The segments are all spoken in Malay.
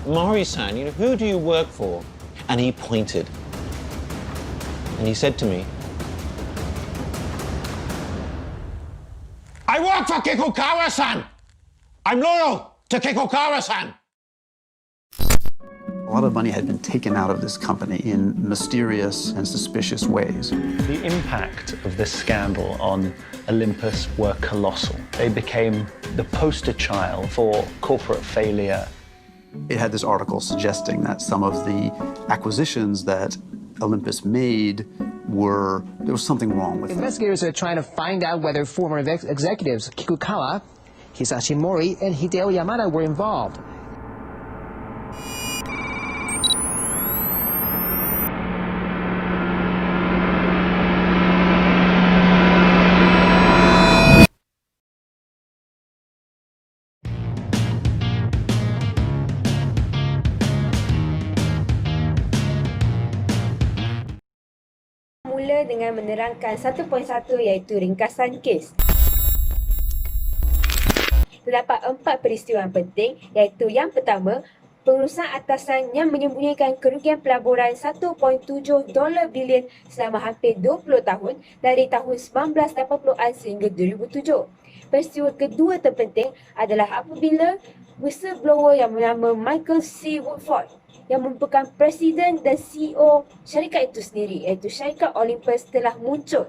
Mori-san, who do you work for? And he pointed. And he said to me, I work for Kikukawa-san! I'm loyal to Kikukawa-san! A lot of money had been taken out of this company in mysterious and suspicious ways. The impact of this scandal on Olympus were colossal. They became the poster child for corporate failure. It had this article suggesting that some of the acquisitions that Olympus made there was something wrong with them. Investigators are trying to find out whether former executives Kikukawa, Hisashi Mori, and Hideo Yamada were involved. Mula dengan menerangkan 1.1 iaitu ringkasan kes. Terdapat 4 peristiwa yang penting iaitu yang pertama, pengurusan atasan yang menyembunyikan kerugian pelaburan 1.7 bilion selama hampir 20 tahun dari tahun 1980-an sehingga 2007. Peristiwa kedua terpenting adalah apabila whistleblower yang bernama Michael C. Woodford yang merupakan Presiden dan CEO syarikat itu sendiri iaitu syarikat Olympus telah muncul.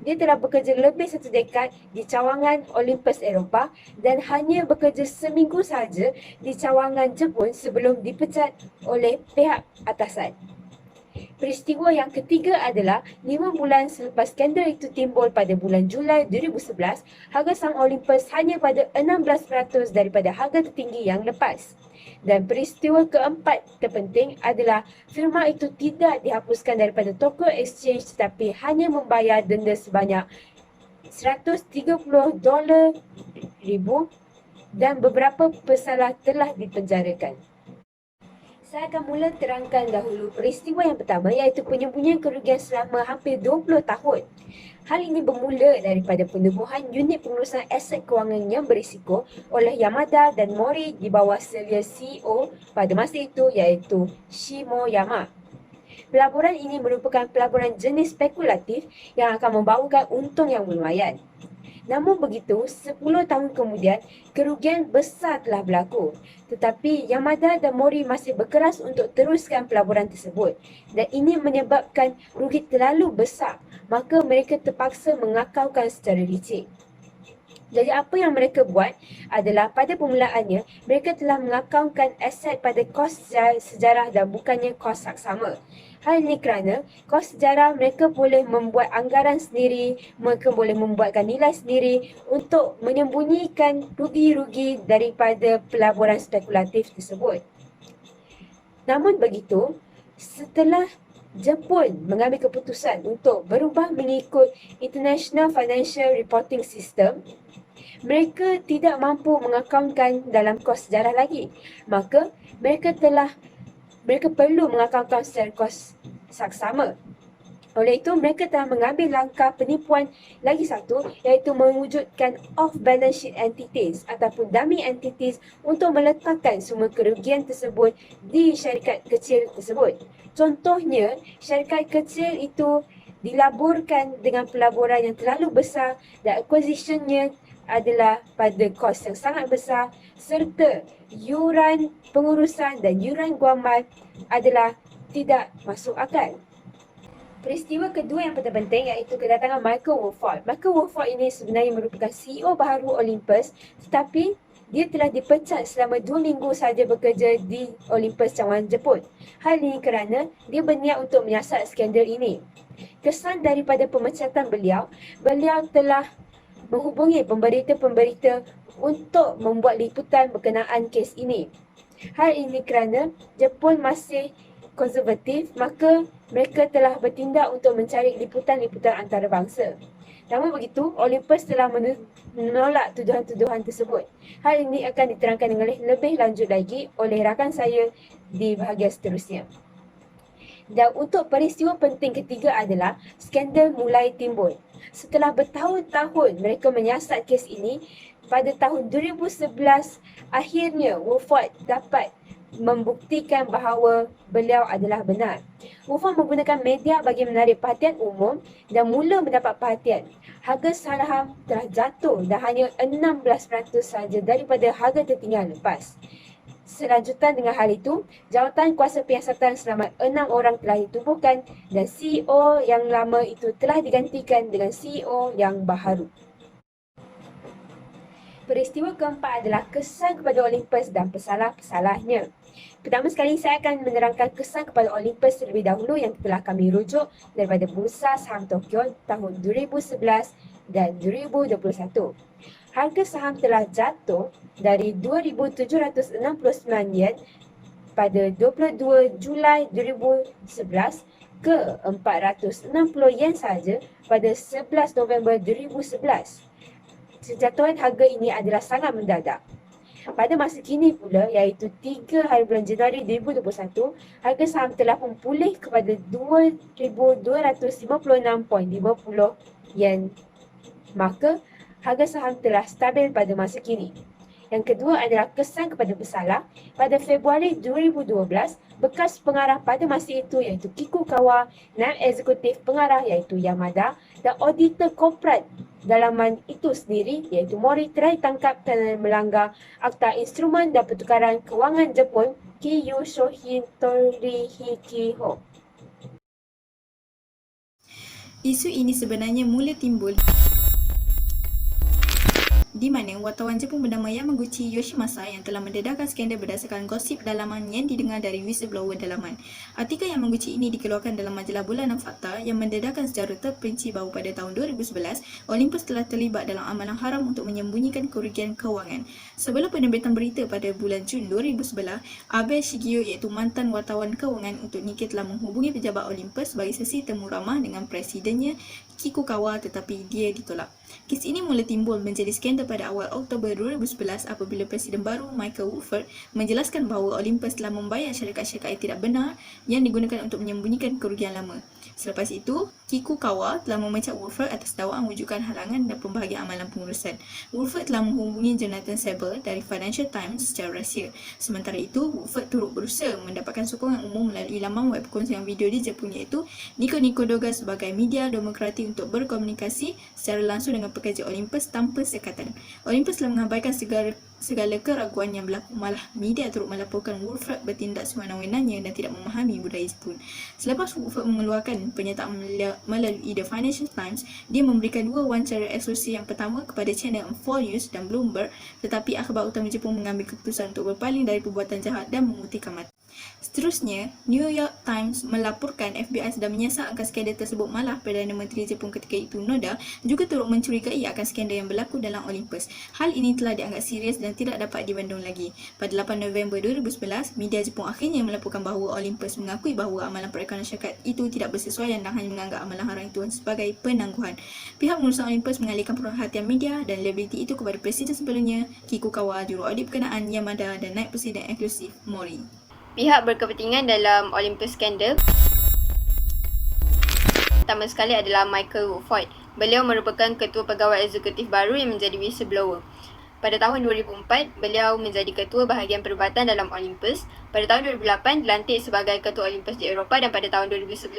Dia telah bekerja lebih 1 dekad di cawangan Olympus Eropah dan hanya bekerja seminggu sahaja di cawangan Jepun sebelum dipecat oleh pihak atasan. Peristiwa yang ketiga adalah 5 bulan selepas skandal itu timbul pada bulan Julai 2011, harga saham Olympus hanya pada 16% daripada harga tertinggi yang lepas. Dan peristiwa keempat terpenting adalah firma itu tidak dihapuskan daripada Tokyo Exchange tetapi hanya membayar denda sebanyak $130,000 dan beberapa pesalah telah dipenjarakan. Saya akan mula terangkan dahulu peristiwa yang pertama iaitu penyembunyian kerugian selama hampir 20 tahun. Hal ini bermula daripada penubuhan unit pengurusan aset kewangan yang berisiko oleh Yamada dan Mori di bawah selia CEO pada masa itu iaitu Shimoyama. Pelaburan ini merupakan pelaburan jenis spekulatif yang akan membawakan untung yang lumayan. Namun begitu, 10 tahun kemudian, kerugian besar telah berlaku. Tetapi Yamada dan Mori masih berkeras untuk teruskan pelaburan tersebut. Dan ini menyebabkan rugi terlalu besar, maka mereka terpaksa mengakalkan secara licik. Jadi apa yang mereka buat adalah pada permulaannya, mereka telah mengakalkan aset pada kos sejarah dan bukannya kos saksama. Hal ini kerana kos sejarah mereka boleh membuat anggaran sendiri, mereka boleh membuatkan nilai sendiri untuk menyembunyikan rugi-rugi daripada pelaburan spekulatif tersebut. Namun begitu, setelah Jepun mengambil keputusan untuk berubah mengikut International Financial Reporting System, mereka tidak mampu mengakalkan dalam kos sejarah lagi. Maka mereka perlu mengakalkan secara kos saksama. Oleh itu, mereka telah mengambil langkah penipuan lagi satu iaitu mewujudkan off-balance sheet entities ataupun dummy entities untuk meletakkan semua kerugian tersebut di syarikat kecil tersebut. Contohnya, syarikat kecil itu dilaburkan dengan pelaburan yang terlalu besar dan acquisitionnya adalah pada kos yang sangat besar serta yuran pengurusan dan yuran guaman adalah tidak masuk akal. Peristiwa kedua yang penting iaitu kedatangan Michael Woodford. Michael Woodford ini sebenarnya merupakan CEO baharu Olympus tetapi dia telah dipecat selama 2 minggu sahaja bekerja di Olympus cawangan Jepun. Hal ini kerana dia berniat untuk menyiasat skandal ini. Kesan daripada pemecatan beliau telah menghubungi pemberita-pemberita untuk membuat liputan berkenaan kes ini. Hal ini kerana Jepun masih konservatif, maka mereka telah bertindak untuk mencari liputan-liputan antarabangsa. Namun begitu, Olympus telah menolak tuduhan-tuduhan tersebut. Hal ini akan diterangkan dengan lebih lanjut lagi oleh rakan saya di bahagian seterusnya. Dan untuk peristiwa penting ketiga adalah skandal mulai timbul. Setelah bertahun-tahun mereka menyiasat kes ini, pada tahun 2011 akhirnya Woodford dapat membuktikan bahawa beliau adalah benar. Wolford menggunakan media bagi menarik perhatian umum dan mula mendapat perhatian. Harga saham telah jatuh dan hanya 16% sahaja daripada harga tertinggal lepas. Selanjutan dengan hal itu, jawatan kuasa penyiasatan selama 6 orang telah ditubuhkan dan CEO yang lama itu telah digantikan dengan CEO yang baharu. Peristiwa keempat adalah kesan kepada Olympus dan pesalah-pesalahnya. Pertama sekali, saya akan menerangkan kesan kepada Olympus terlebih dahulu yang telah kami rujuk daripada Bursa Saham Tokyo tahun 2011 dan 2021. Harga saham telah jatuh dari 2,769 yen pada 22 Julai 2011 ke 460 yen sahaja pada 11 November 2011. Kejatuhan harga ini adalah sangat mendadak. Pada masa kini pula, iaitu 3 hari bulan Januari 2021, harga saham telah pun pulih kepada 2,256.50 yen. Maka, harga saham telah stabil pada masa kini. Yang kedua adalah kesan kepada pesalah. Pada Februari 2012, bekas pengarah pada masa itu iaitu Kikukawa, naib eksekutif pengarah iaitu Yamada dan auditor korporat dalaman itu sendiri iaitu Mori telah ditangkap kerana melanggar Akta Instrumen dan Pertukaran Kewangan Jepun Kiyu Shohin Torihikiho. Isu ini sebenarnya mula timbul di mana wartawan Jepun bernama Yamaguchi Yoshimasa yang telah mendedahkan skandal berdasarkan gosip dalaman yang didengar dari whistleblower dalaman. Artikel Yamaguchi ini dikeluarkan dalam majalah Bulanan Fakta yang mendedahkan secara terperinci bahawa pada tahun 2011, Olympus telah terlibat dalam amalan haram untuk menyembunyikan kerugian kewangan. Sebelum penerbitan berita pada bulan Jun 2011, Abe Shigeo iaitu mantan wartawan kewangan untuk Nikkei telah menghubungi pejabat Olympus bagi sesi temu ramah dengan presidennya Kikukawa tetapi dia ditolak. Kes ini mula timbul menjadi skandal pada awal Oktober 2011 apabila Presiden baru Michael Wolford menjelaskan bahawa Olympus telah membayar syarikat-syarikat yang tidak benar yang digunakan untuk menyembunyikan kerugian lama. Selepas itu, Kikukawa telah memecat Wolford atas dakwaan wujudkan halangan dan pembahagian amalan pengurusan. Wolford telah menghubungi Jonathan Sable dari Financial Times secara rahsia. Sementara itu, Wolford turut berusaha mendapatkan sokongan umum melalui laman web perkongsian video di Jepun iaitu Nico Nico Doga sebagai media demokratik untuk berkomunikasi secara langsung dengan pekerja Olympus tanpa sekatan. Olympus telah mengabaikan segala keraguan yang berlaku, malah media turut melaporkan Wolford bertindak sewenang-wenangnya dan tidak memahami budaya Jepun. Selepas Wolford mengeluarkan pernyataan melalui The Financial Times, dia memberikan 2 wawancara eksklusif, yang pertama kepada channel 4 News dan Bloomberg, tetapi akhbar utama Jepun mengambil keputusan untuk berpaling dari perbuatan jahat dan memutihkan mata. Seterusnya, New York Times melaporkan FBI sedang menyiasat akan skandal tersebut, malah Perdana Menteri Jepun ketika itu Noda juga turut mencurigai akan skandal yang berlaku dalam Olympus. Hal ini telah dianggap serius dan tidak dapat dibendung lagi. Pada 8 November 2011, media Jepun akhirnya melaporkan bahawa Olympus mengakui bahawa amalan perekonomian syarikat itu tidak bersesuaian dan hanya menganggap amalan haram itu sebagai penangguhan. Pihak pengurusan Olympus mengalihkan perhatian media dan liabiliti itu kepada Presiden sebelumnya Kikukawa, juru audit berkenaan Yamada dan naib Presiden eksklusif Mori. Pihak berkepentingan dalam Olympus Scandal pertama sekali adalah Michael Wolford. Beliau merupakan ketua pegawai eksekutif baru yang menjadi whistleblower. Pada tahun 2004, beliau menjadi ketua bahagian perubatan dalam Olympus. Pada tahun 2008, dilantik sebagai ketua Olympus di Eropah dan pada tahun 2011,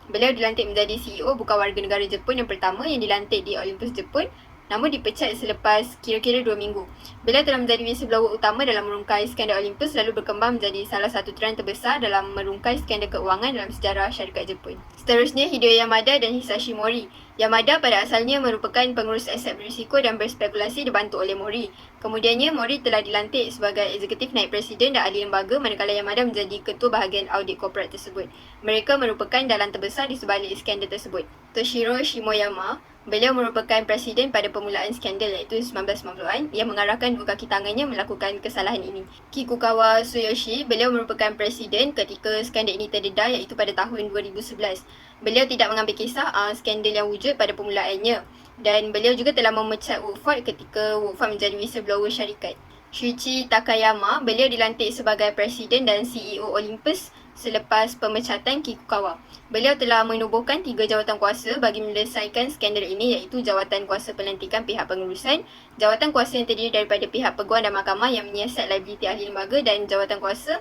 beliau dilantik menjadi CEO bukan warga negara Jepun yang pertama yang dilantik di Olympus Jepun, namun dipecat selepas kira-kira 2 minggu. Beliau telah menjadi whistleblower utama dalam merungkai skandal Olympus lalu berkembang menjadi salah satu trend terbesar dalam merungkai skandal keuangan dalam sejarah syarikat Jepun. Seterusnya, Hideo Yamada dan Hisashi Mori. Yamada pada asalnya merupakan pengurus aset berisiko dan berspekulasi dibantu oleh Mori. Kemudiannya, Mori telah dilantik sebagai eksekutif naib presiden dan ahli lembaga manakala Yamada menjadi ketua bahagian audit korporat tersebut. Mereka merupakan dalang terbesar di sebalik skandal tersebut. Toshiro Shimoyama, beliau merupakan presiden pada permulaan skandal iaitu 1990-an yang mengarahkan 2 kaki tangannya melakukan kesalahan ini. Kikukawa Tsuyoshi, beliau merupakan presiden ketika skandal ini terdedah iaitu pada tahun 2011. Beliau tidak mengambil kisah skandal yang wujud pada permulaannya dan beliau juga telah memecat Wolford ketika Wolford menjadi whistleblower syarikat. Shuichi Takayama, beliau dilantik sebagai presiden dan CEO Olympus selepas pemecatan Kikukawa. Beliau telah menubuhkan 3 jawatan kuasa bagi menyelesaikan skandal ini iaitu jawatan kuasa pelantikan pihak pengurusan, jawatan kuasa yang terdiri daripada pihak peguam dan mahkamah yang menyiasat liabiliti ahli lembaga dan jawatan kuasa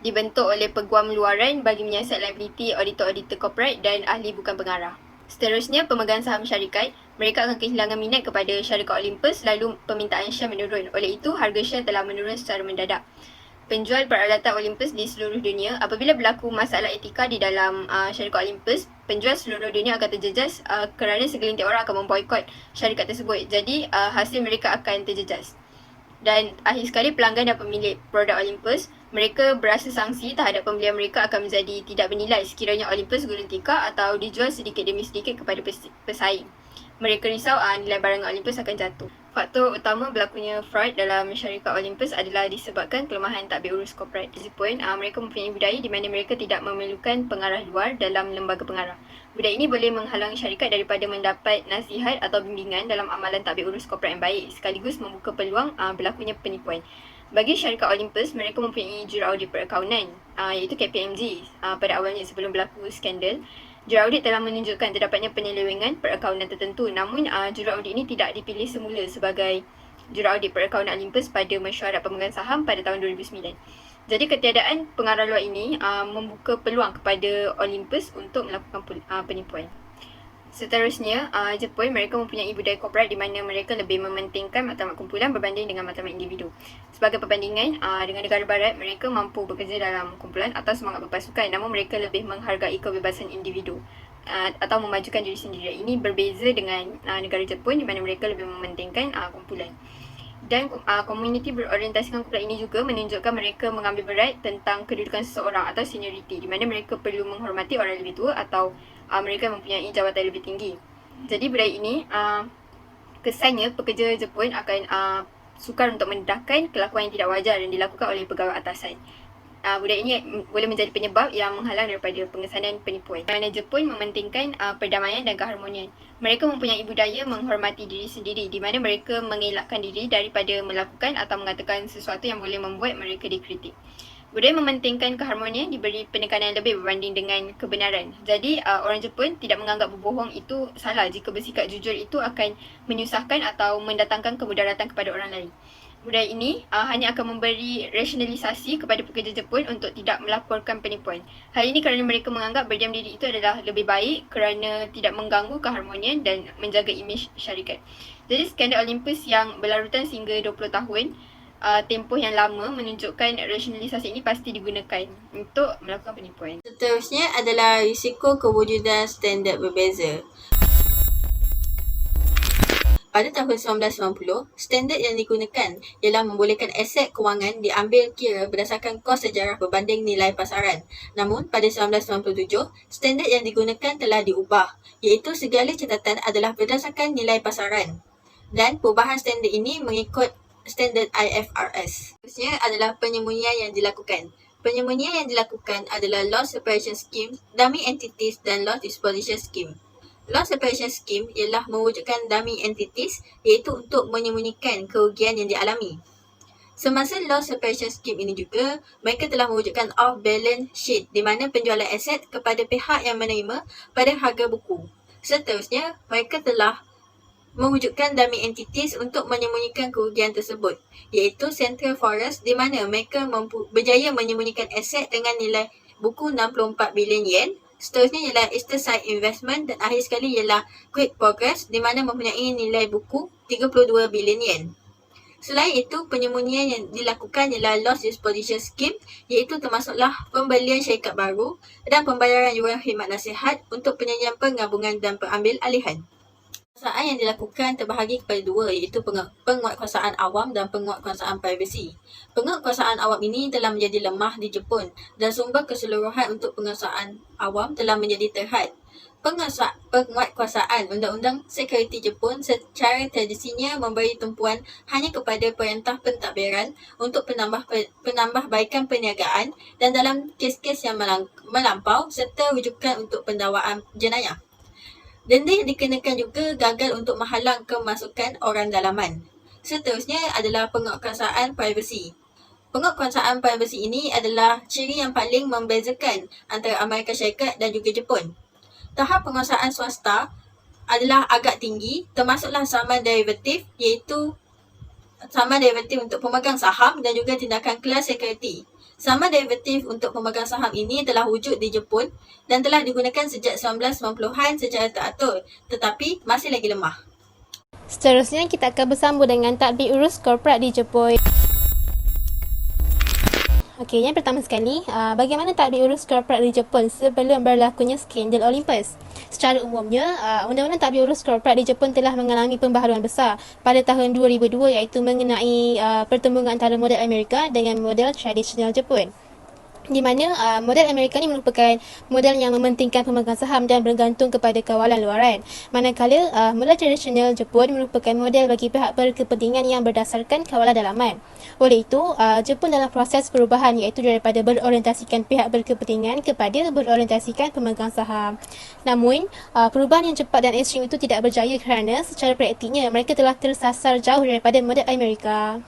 dibentuk oleh peguam luaran bagi menyiasat liability auditor-auditor corporate dan ahli bukan pengarah. Seterusnya, pemegang saham syarikat, mereka akan kehilangan minat kepada syarikat Olympus lalu permintaan share menurun. Oleh itu, harga share telah menurun secara mendadak. Penjual peralatan Olympus di seluruh dunia, apabila berlaku masalah etika di dalam syarikat Olympus, penjual seluruh dunia akan terjejas kerana segelintir orang akan memboikot syarikat tersebut. Jadi, hasil mereka akan terjejas. Dan akhir sekali, pelanggan dan pemilik produk Olympus, mereka berasa sanksi terhadap pembelian mereka akan menjadi tidak bernilai sekiranya Olympus gulung tikar atau dijual sedikit demi sedikit kepada pesaing. Mereka risau nilai barangan Olympus akan jatuh. Faktor utama berlakunya fraud dalam syarikat Olympus adalah disebabkan kelemahan tadbir urus korporat. Lagipun, mereka mempunyai budaya di mana mereka tidak memerlukan pengarah luar dalam lembaga pengarah. Budaya ini boleh menghalangi syarikat daripada mendapat nasihat atau bimbingan dalam amalan tadbir urus korporat yang baik, sekaligus membuka peluang berlakunya penipuan. Bagi syarikat Olympus, mereka mempunyai juraaudit perakaunan, iaitu KPMG. Pada awalnya sebelum berlaku skandal, juraaudit telah menunjukkan terdapatnya penyelewengan perakaunan tertentu. Namun, juraaudit ini tidak dipilih semula sebagai juraaudit perakaunan Olympus pada mesyuarat pemegang saham pada tahun 2009. Jadi, ketiadaan pengarah luar ini membuka peluang kepada Olympus untuk melakukan penipuan. Seterusnya, Jepun, mereka mempunyai budaya korporat di mana mereka lebih mementingkan matlamat kumpulan berbanding dengan matlamat individu. Sebagai perbandingan, dengan negara barat, mereka mampu bekerja dalam kumpulan atau semangat berpasukan, namun mereka lebih menghargai kebebasan individu atau memajukan diri sendiri. Ini berbeza dengan negara Jepun di mana mereka lebih mementingkan kumpulan. Dan komuniti berorientasikan kumpulan ini juga menunjukkan mereka mengambil berat tentang kedudukan seseorang atau senioriti, di mana mereka perlu menghormati orang lebih tua atau mereka mempunyai jawatan lebih tinggi. Jadi budaya ini kesannya pekerja Jepun akan sukar untuk mendedahkan kelakuan yang tidak wajar yang dilakukan oleh pegawai atasan. Budaya ini boleh menjadi penyebab yang menghalang daripada pengesanan penipuan. Kerana Jepun mementingkan perdamaian dan keharmonian. Mereka mempunyai budaya menghormati diri sendiri di mana mereka mengelakkan diri daripada melakukan atau mengatakan sesuatu yang boleh membuat mereka dikritik. Budaya mementingkan keharmonian diberi penekanan lebih berbanding dengan kebenaran. Jadi, orang Jepun tidak menganggap berbohong itu salah jika bersikap jujur itu akan menyusahkan atau mendatangkan kemudaratan kepada orang lain. Budaya ini hanya akan memberi rasionalisasi kepada pekerja Jepun untuk tidak melaporkan penipuan. Hal ini kerana mereka menganggap berdiam diri itu adalah lebih baik kerana tidak mengganggu keharmonian dan menjaga imej syarikat. Jadi, skandal Olympus yang berlarutan sehingga 20 tahun tempoh yang lama menunjukkan rasionalisasi ini pasti digunakan untuk melakukan penipuan. Seterusnya adalah risiko kewujudan standard berbeza. Pada tahun 1990, standard yang digunakan ialah membolehkan aset kewangan diambil kira berdasarkan kos sejarah berbanding nilai pasaran. Namun, pada 1997, standard yang digunakan telah diubah, iaitu segala catatan adalah berdasarkan nilai pasaran. Dan perubahan standard ini mengikut standard IFRS. Seterusnya adalah penyembunyian yang dilakukan. Penyembunyian yang dilakukan adalah Loss Separation Scheme, Dummy Entities dan Loss Disposition Scheme. Loss Separation Scheme ialah mewujudkan dummy entities iaitu untuk menyembunyikan kerugian yang dialami. Semasa Loss Separation Scheme ini juga, mereka telah mewujudkan off-balance sheet di mana penjualan aset kepada pihak yang menerima pada harga buku. Seterusnya, mereka telah mewujudkan dummy entities untuk menyembunyikan kerugian tersebut, iaitu Central Forest di mana mereka berjaya menyembunyikan aset dengan nilai buku 64 bilion yen. Seterusnya ialah Easterside Investment dan akhir sekali ialah Quick Progress di mana mempunyai nilai buku 32 bilion yen. Selain itu, penyembunyian yang dilakukan ialah Loss Disposition Scheme iaitu termasuklah pembelian syarikat baru dan pembayaran yuran khidmat nasihat untuk penyanyian penggabungan dan pengambil alihan. Penguasaan yang dilakukan terbahagi kepada dua iaitu penguatkuasaan awam dan penguatkuasaan privasi. Penguatkuasaan awam ini telah menjadi lemah di Jepun dan sumber keseluruhan untuk penguasaan awam telah menjadi terhad. Penguatkuasaan Undang-Undang Sekuriti Jepun secara tradisinya memberi tumpuan hanya kepada perintah pentadbiran untuk penambahbaikan perniagaan dan dalam kes-kes yang melampau serta rujukan untuk pendakwaan jenayah. Denda yang dikenakan juga gagal untuk menghalang kemasukan orang dalaman. Seterusnya adalah penguatkuasaan privasi. Penguatkuasaan privasi ini adalah ciri yang paling membezakan antara Amerika Syarikat dan juga Jepun. Tahap penguasaan swasta adalah agak tinggi, termasuklah saman derivatif iaitu saman derivatif untuk pemegang saham dan juga tindakan kelas security. Sama derivatif untuk pemegang saham ini telah wujud di Jepun dan telah digunakan sejak 1990-an secara teratur, tetapi masih lagi lemah. Seterusnya, kita akan bersambung dengan tadbir urus korporat di Jepun. Okey, yang pertama sekali, bagaimana tadbir urus korporat di Jepun sebelum berlakunya skandal Olympus? Secara umumnya, undang-undang tadbir urus korporat di Jepun telah mengalami pembaharuan besar pada tahun 2002 iaitu mengenai pertembungan antara model Amerika dengan model tradisional Jepun. Di mana model Amerika ni merupakan model yang mementingkan pemegang saham dan bergantung kepada kawalan luaran. Manakala model tradisional Jepun merupakan model bagi pihak berkepentingan yang berdasarkan kawalan dalaman. Oleh itu, Jepun dalam proses perubahan iaitu daripada berorientasikan pihak berkepentingan kepada berorientasikan pemegang saham. Namun, perubahan yang cepat dan ekstrim itu tidak berjaya kerana secara praktiknya mereka telah tersasar jauh daripada model Amerika.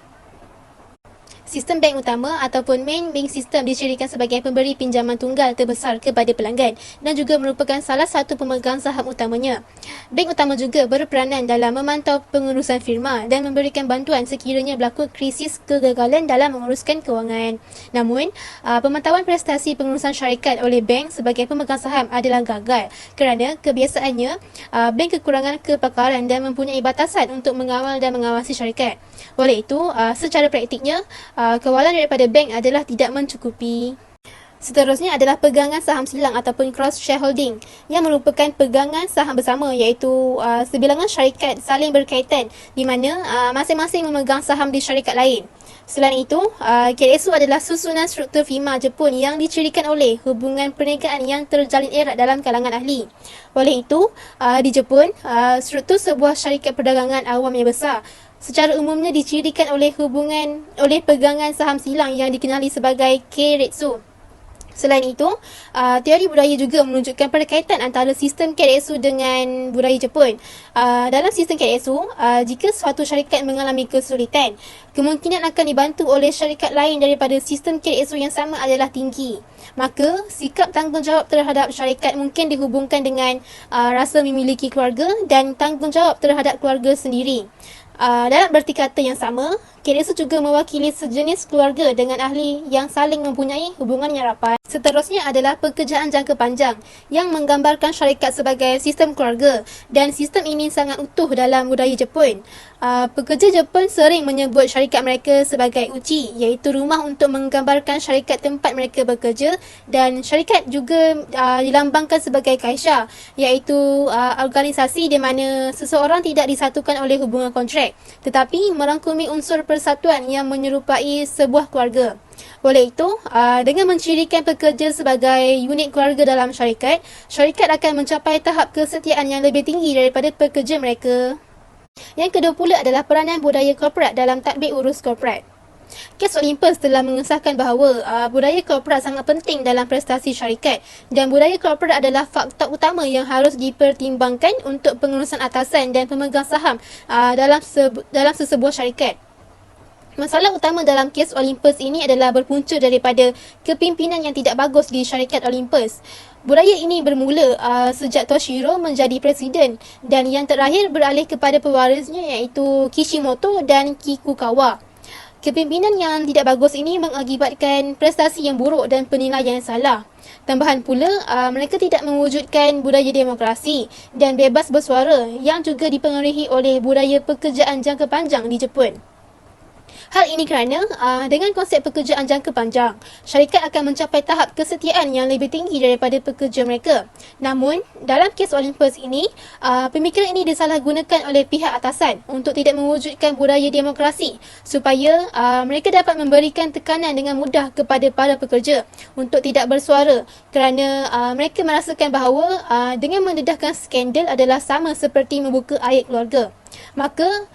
Sistem bank utama ataupun main bank system dicirikan sebagai pemberi pinjaman tunggal terbesar kepada pelanggan dan juga merupakan salah satu pemegang saham utamanya. Bank utama juga berperanan dalam memantau pengurusan firma dan memberikan bantuan sekiranya berlaku krisis kegagalan dalam menguruskan kewangan. Namun, pemantauan prestasi pengurusan syarikat oleh bank sebagai pemegang saham adalah gagal kerana kebiasaannya bank kekurangan kepakaran dan mempunyai batasan untuk mengawal dan mengawasi syarikat. Oleh itu, secara praktiknya, kawalan daripada bank adalah tidak mencukupi. Seterusnya adalah pegangan saham silang ataupun cross shareholding yang merupakan pegangan saham bersama iaitu sebilangan syarikat saling berkaitan di mana masing-masing memegang saham di syarikat lain. Selain itu, KSU adalah susunan struktur firma Jepun yang dicirikan oleh hubungan perniagaan yang terjalin erat dalam kalangan ahli. Oleh itu, di Jepun, struktur sebuah syarikat perdagangan awam yang besar secara umumnya dicirikan oleh pegangan saham silang yang dikenali sebagai keiretsu. Selain itu, teori budaya juga menunjukkan perkaitan antara sistem keiretsu dengan budaya Jepun. Dalam sistem keiretsu, jika suatu syarikat mengalami kesulitan, kemungkinan akan dibantu oleh syarikat lain daripada sistem keiretsu yang sama adalah tinggi. Maka, sikap tanggungjawab terhadap syarikat mungkin dihubungkan dengan rasa memiliki keluarga dan tanggungjawab terhadap keluarga sendiri. Dalam berti kata yang sama, keiretsu juga mewakili sejenis keluarga dengan ahli yang saling mempunyai hubungan yang rapat. Seterusnya adalah pekerjaan jangka panjang yang menggambarkan syarikat sebagai sistem keluarga dan sistem ini sangat utuh dalam budaya Jepun. Pekerja Jepun sering menyebut syarikat mereka sebagai uchi iaitu rumah untuk menggambarkan syarikat tempat mereka bekerja dan syarikat juga dilambangkan sebagai kaisha iaitu organisasi di mana seseorang tidak disatukan oleh hubungan kontrak tetapi merangkumi unsur persatuan yang menyerupai sebuah keluarga. Oleh itu, dengan mencirikan pekerja sebagai unit keluarga dalam syarikat, syarikat akan mencapai tahap kesetiaan yang lebih tinggi daripada pekerja mereka. Yang kedua pula adalah peranan budaya korporat dalam tadbir urus korporat. Kes Olympus telah mengesahkan bahawa budaya korporat sangat penting dalam prestasi syarikat dan budaya korporat adalah faktor utama yang harus dipertimbangkan untuk pengurusan atasan dan pemegang saham dalam sesebuah syarikat. Masalah utama dalam kes Olympus ini adalah berpunca daripada kepimpinan yang tidak bagus di syarikat Olympus. Budaya ini bermula sejak Toshiro menjadi presiden dan yang terakhir beralih kepada pewarisnya iaitu Kishimoto dan Kikukawa. Kepimpinan yang tidak bagus ini mengakibatkan prestasi yang buruk dan penilaian yang salah. Tambahan pula, mereka tidak mewujudkan budaya demokrasi dan bebas bersuara yang juga dipengaruhi oleh budaya pekerjaan jangka panjang di Jepun. Hal ini kerana dengan konsep pekerjaan jangka panjang, syarikat akan mencapai tahap kesetiaan yang lebih tinggi daripada pekerja mereka. Namun, dalam kes Olympus ini, pemikiran ini disalahgunakan oleh pihak atasan untuk tidak mewujudkan budaya demokrasi supaya mereka dapat memberikan tekanan dengan mudah kepada para pekerja untuk tidak bersuara kerana mereka merasakan bahawa dengan mendedahkan skandal adalah sama seperti membuka aib keluarga. Maka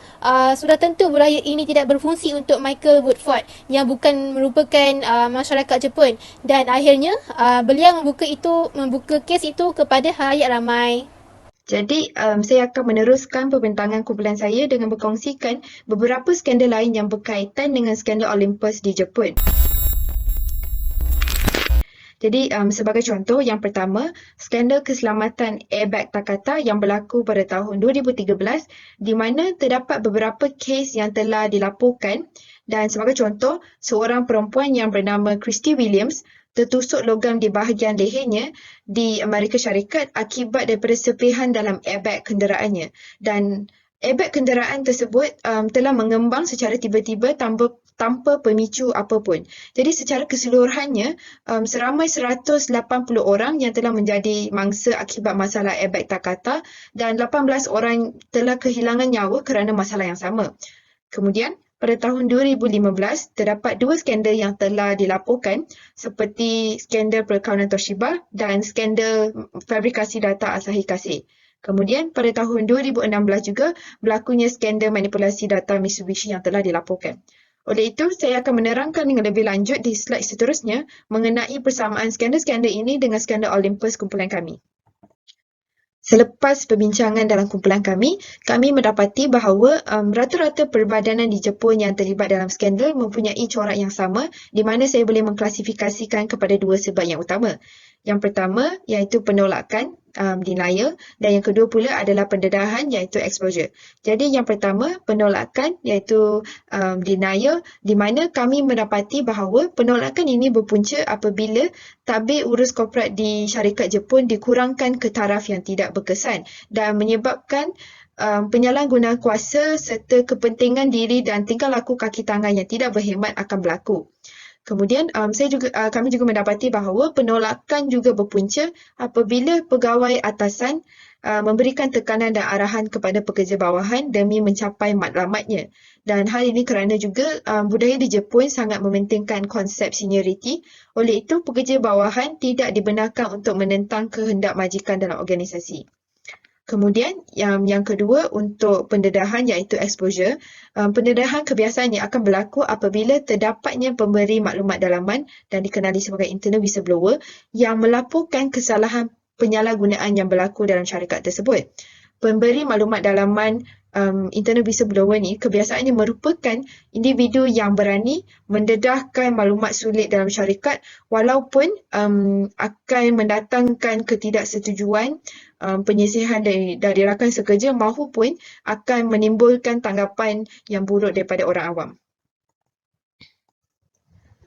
sudah tentu budaya ini tidak berfungsi untuk Michael Woodford yang bukan merupakan masyarakat Jepun dan akhirnya beliau membuka kes itu kepada halayak ramai. Jadi, saya akan meneruskan perbincangan kumpulan saya dengan berkongsikan beberapa skandal lain yang berkaitan dengan skandal Olympus di Jepun. Jadi, sebagai contoh, yang pertama, skandal keselamatan airbag Takata yang berlaku pada tahun 2013 di mana terdapat beberapa kes yang telah dilaporkan Dan sebagai contoh, seorang perempuan yang bernama Christy Williams tertusuk logam di bahagian lehernya di Amerika Syarikat akibat daripada serpihan dalam airbag kenderaannya. Dan airbag kenderaan tersebut telah mengembang secara tiba-tiba tanpa pemicu apapun. Jadi secara keseluruhannya, seramai 180 orang yang telah menjadi mangsa akibat masalah airbag Takata dan 18 orang telah kehilangan nyawa kerana masalah yang sama. Kemudian, pada tahun 2015, terdapat 2 skandal yang telah dilaporkan seperti skandal perkahwinan Toshiba dan skandal fabrikasi data Asahi Kasei. Kemudian, pada tahun 2016 juga berlakunya skandal manipulasi data Mitsubishi yang telah dilaporkan. Oleh itu, saya akan menerangkan dengan lebih lanjut di slide seterusnya mengenai persamaan skandal-skandal ini dengan skandal Olympus kumpulan kami. Selepas perbincangan dalam kumpulan kami mendapati bahawa rata-rata perbadanan di Jepun yang terlibat dalam skandal mempunyai corak yang sama di mana saya boleh mengklasifikasikan kepada 2 sebab yang utama. Yang pertama iaitu penolakan, denial, dan yang kedua pula adalah pendedahan iaitu exposure. Jadi yang pertama penolakan iaitu denial, di mana kami mendapati bahawa penolakan ini berpunca apabila tabir urus korporat di syarikat Jepun dikurangkan ke taraf yang tidak berkesan dan menyebabkan penyalahgunaan kuasa serta kepentingan diri dan tingkah laku kaki tangan yang tidak berhikmat akan berlaku. Kemudian kami juga mendapati bahawa penolakan juga berpunca apabila pegawai atasan memberikan tekanan dan arahan kepada pekerja bawahan demi mencapai matlamatnya. Dan hal ini kerana juga budaya di Jepun sangat mementingkan konsep senioriti. Oleh itu, pekerja bawahan tidak dibenarkan untuk menentang kehendak majikan dalam organisasi. Kemudian yang kedua untuk pendedahan iaitu exposure. Pendedahan kebiasaannya akan berlaku apabila terdapatnya pemberi maklumat dalaman dan dikenali sebagai internal whistleblower yang melaporkan kesalahan penyalahgunaan yang berlaku dalam syarikat tersebut. Pemberi maklumat dalaman internal whistleblower ni kebiasaannya merupakan individu yang berani mendedahkan maklumat sulit dalam syarikat walaupun akan mendatangkan ketidaksetujuan penyisihan dari rakan sekerja maupun akan menimbulkan tanggapan yang buruk daripada orang awam.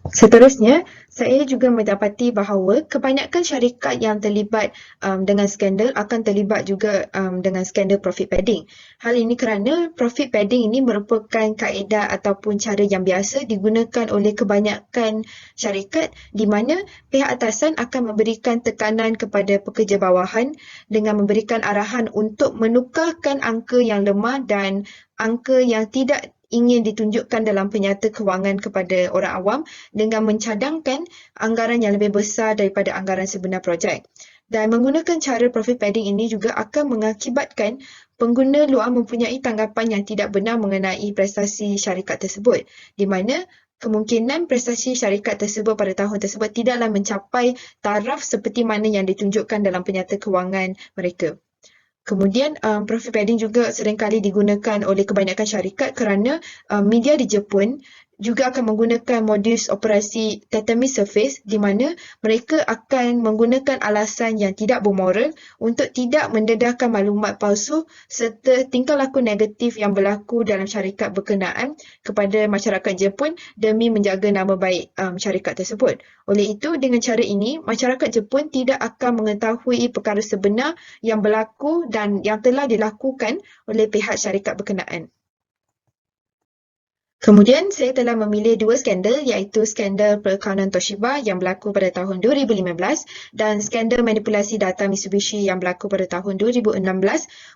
Seterusnya, saya juga mendapati bahawa kebanyakan syarikat yang terlibat dengan skandal akan terlibat juga dengan skandal profit padding. Hal ini kerana profit padding ini merupakan kaedah ataupun cara yang biasa digunakan oleh kebanyakan syarikat di mana pihak atasan akan memberikan tekanan kepada pekerja bawahan dengan memberikan arahan untuk menukarkan angka yang lemah dan angka yang tidak ingin ditunjukkan dalam penyata kewangan kepada orang awam dengan mencadangkan anggaran yang lebih besar daripada anggaran sebenar projek. Dan menggunakan cara profit padding ini juga akan mengakibatkan pengguna luar mempunyai tanggapan yang tidak benar mengenai prestasi syarikat tersebut, di mana kemungkinan prestasi syarikat tersebut pada tahun tersebut tidaklah mencapai taraf seperti mana yang ditunjukkan dalam penyata kewangan mereka. Kemudian profit padding juga seringkali digunakan oleh kebanyakan syarikat kerana media di Jepun juga akan menggunakan modus operasi tatami surface di mana mereka akan menggunakan alasan yang tidak bermoral untuk tidak mendedahkan maklumat palsu serta tingkah laku negatif yang berlaku dalam syarikat berkenaan kepada masyarakat Jepun demi menjaga nama baik syarikat tersebut. Oleh itu, dengan cara ini, masyarakat Jepun tidak akan mengetahui perkara sebenar yang berlaku dan yang telah dilakukan oleh pihak syarikat berkenaan. Kemudian, saya telah memilih 2 skandal iaitu skandal perkahwinan Toshiba yang berlaku pada tahun 2015 dan skandal manipulasi data Mitsubishi yang berlaku pada tahun 2016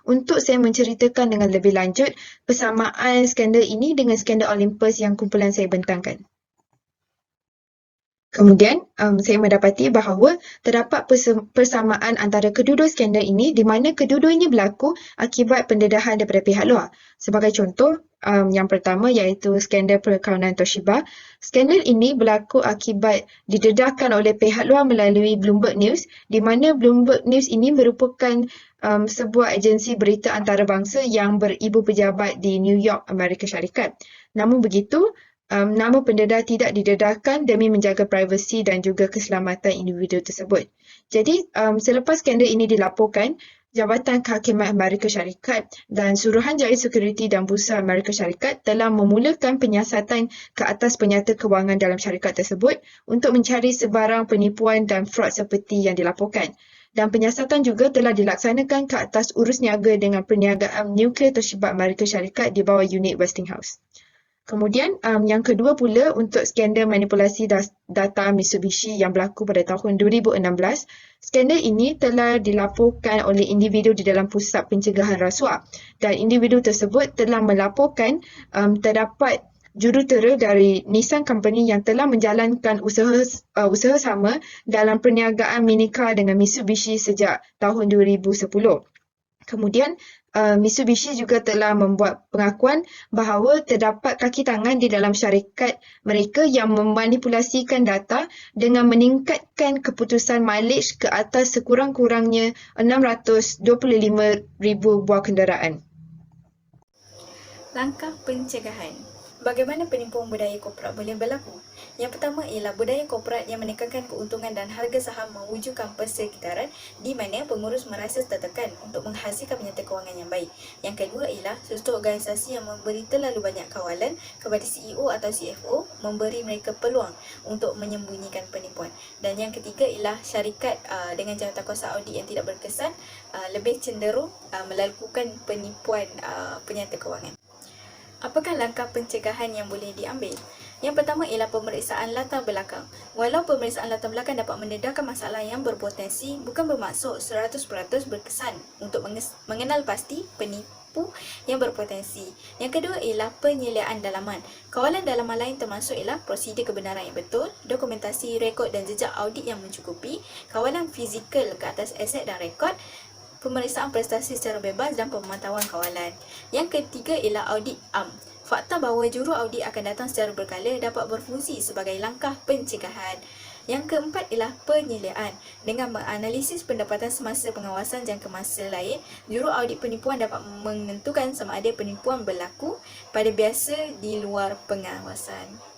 untuk saya menceritakan dengan lebih lanjut persamaan skandal ini dengan skandal Olympus yang kumpulan saya bentangkan. Kemudian, saya mendapati bahawa terdapat persamaan antara kedua-dua skandal ini di mana kedua-duanya berlaku akibat pendedahan daripada pihak luar. Sebagai contoh, yang pertama iaitu skandal perkahwinan Toshiba. Skandal ini berlaku akibat didedahkan oleh pihak luar melalui Bloomberg News, di mana Bloomberg News ini merupakan sebuah agensi berita antarabangsa yang beribu pejabat di New York, Amerika Syarikat. Namun begitu, nama pendedah tidak didedahkan demi menjaga privasi dan juga keselamatan individu tersebut. Jadi, selepas skandal ini dilaporkan, Jabatan Kehakiman Amerika Syarikat dan Suruhanjaya Sekuriti dan Bursa Amerika Syarikat telah memulakan penyiasatan ke atas penyata kewangan dalam syarikat tersebut untuk mencari sebarang penipuan dan fraud seperti yang dilaporkan. Dan penyiasatan juga telah dilaksanakan ke atas urus niaga dengan perniagaan nuklear Toshiba Amerika Syarikat di bawah unit Westinghouse. Kemudian yang kedua pula untuk skandal manipulasi data Mitsubishi yang berlaku pada tahun 2016, skandal ini telah dilaporkan oleh individu di dalam pusat pencegahan rasuah dan individu tersebut telah melaporkan terdapat jurutera dari Nissan Company yang telah menjalankan usaha sama dalam perniagaan minikar dengan Mitsubishi sejak tahun 2010. Kemudian, Mitsubishi juga telah membuat pengakuan bahawa terdapat kaki tangan di dalam syarikat mereka yang memanipulasikan data dengan meningkatkan keputusan mileage ke atas sekurang-kurangnya 625,000 buah kenderaan. Langkah pencegahan. Bagaimana penipuan budaya korporat boleh berlaku? Yang pertama ialah budaya korporat yang menekankan keuntungan dan harga saham mewujudkan persekitaran di mana pengurus merasa tertekan untuk menghasilkan penyata kewangan yang baik. Yang kedua ialah struktur organisasi yang memberi terlalu banyak kawalan kepada CEO atau CFO, memberi mereka peluang untuk menyembunyikan penipuan. Dan yang ketiga ialah syarikat dengan jawatankuasa audit yang tidak berkesan lebih cenderung melakukan penipuan penyata kewangan. Apakah langkah pencegahan yang boleh diambil? Yang pertama ialah pemeriksaan latar belakang. Walau pemeriksaan latar belakang dapat mendedahkan masalah yang berpotensi, bukan bermaksud 100% berkesan untuk mengenal pasti penipu yang berpotensi. Yang kedua ialah penyeliaan dalaman. Kawalan dalaman lain termasuk ialah prosedur kebenaran yang betul, dokumentasi, rekod dan jejak audit yang mencukupi, kawalan fizikal ke atas aset dan rekod, pemeriksaan prestasi secara bebas dan pemantauan kawalan. Yang ketiga ialah audit am. Fakta bahawa juru audit akan datang secara berkala dapat berfungsi sebagai langkah pencegahan. Yang keempat ialah penyeliaan. Dengan menganalisis pendapatan semasa pengawasan jangka masa lain, juru audit penipuan dapat menentukan sama ada penipuan berlaku pada biasa di luar pengawasan.